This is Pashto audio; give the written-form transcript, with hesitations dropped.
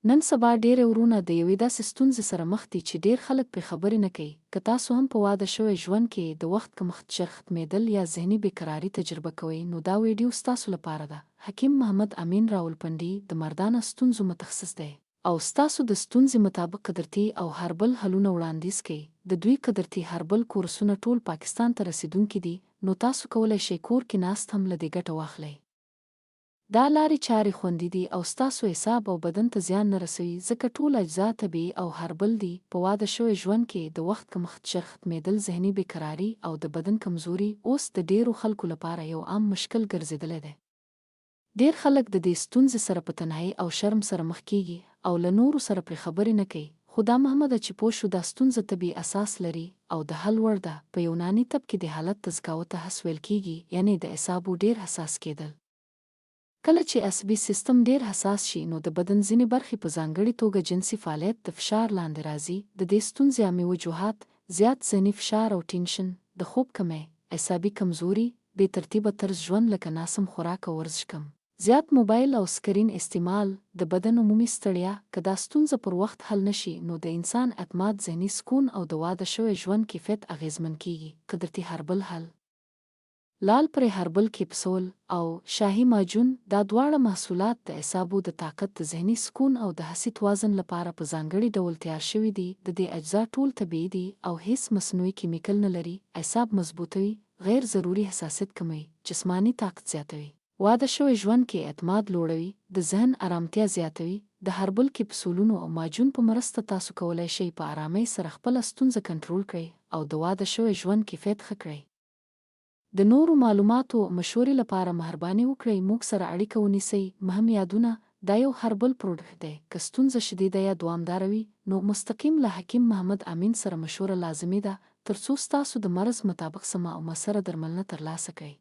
نن سبا ډېر ورونه د یوې داسې ستونزې سره مخ دي چې ډېر خلک پرې خبرې نه کوي. که تاسو هم په واده شوی ژوند کې د وخت کمښت ژر ختمېدل یا ذهني بېقراري تجربه کوئ، نو دا ویډیو ستاسو لپاره ده. حکیم محمد امین راولپنډي د مردانه ستونزو متخصص دی او ستاسو د ستونزې مطابق قدرتي او هربل حلونه وړاندیز کوي. د دوی قدرتي هربل کورسونه ټول پاکستان ته رسیدونکي دي، نو تاسو کولی شئ کور کې ناست هم له دې ګټه واخلئ. دا لارې چارې خوندي دي او ستاسو اعصاب او بدن ته زیان نه رسوي، ځکه ټول اجزا طبیعي او هربل دي. په واده شوی ژوند کې د وخت کمښت ژر ختمېدل، ذهني بېقراري او د بدن کمزوري اوس د ډېرو خلکو لپاره یو عام مشکل ګرځېدلی دی. ډېر خلک د دې ستونزې سره په تنهایي او شرم سره مخ کېږي او له نورو سره پرې خبرې نه کوي. خو دا مهمه ده چې پوه شو دا ستونزه طبیعي اساس لري او د حل وړ ده. په یوناني طب کې د حالت تزکاوته حس ویل کېږي، یعنی د اعصابو ډېر حساس کېدل. کله چې عصبي سیستم ډېر حساس شي، نو د بدن ځینې برخې په ځانګړې توګه جنسي فعالیت د فشار لاندې راځي. د دې ستونزې عامې وجوهات زیات ذهني فشار او ټینشن، د خوب کمی، اعصابي کمزوري، بې ترتیبه طرز ژوند لکه ناسم خوراک او ورزش کم، زیات موبایل او سکرین استعمال، د بدن عمومي ستړیا. که دا ستونزه پر وخت حل نشي، نو د انسان اعتماد، ذهني سکون او د واده شوی ژوند کیفیت اغېزمن کیږي. قدرتي هربل حل: لال پرې هربل کیپسول او شاهي ماجون. دا دواړه محصولات د اعصابو د طاقت، د ذهني سکون او د حسي توازن لپاره په ځانګړي ډول تیار شوي دي. د دې اجزا ټول طبیعي دي او هیڅ مصنوعي کیمیکل نه لري. اعصاب مضبوطوي، غیر ضروري حساسیت کموي، جسماني طاقت زیاتوي، واده شوی ژوند کې اعتماد لوړوي، د ذهن آرامتیا زیاتوي. د هربل کیپسولونو او ماجون په مرسته تاسو کولی شئ په آرامۍ سره خپله ستونزه کنټرول کړئ او د واده شوی ژوند کیفیت ښه کړئ. د نورو معلوماتو او مشورې لپاره مهرباني وکړئ موږ سره اړیکه ونیسئ. مهم یادونه: دا یو هربل پروډکټ دی. که ستونزه شدیده یا دوامداره وي، نو مستقیم له حکیم محمد امین سره مشوره لازمي ده، ترڅو ستاسو د مرض مطابق سمه او مؤثره درملنه ترلاسه کړئ.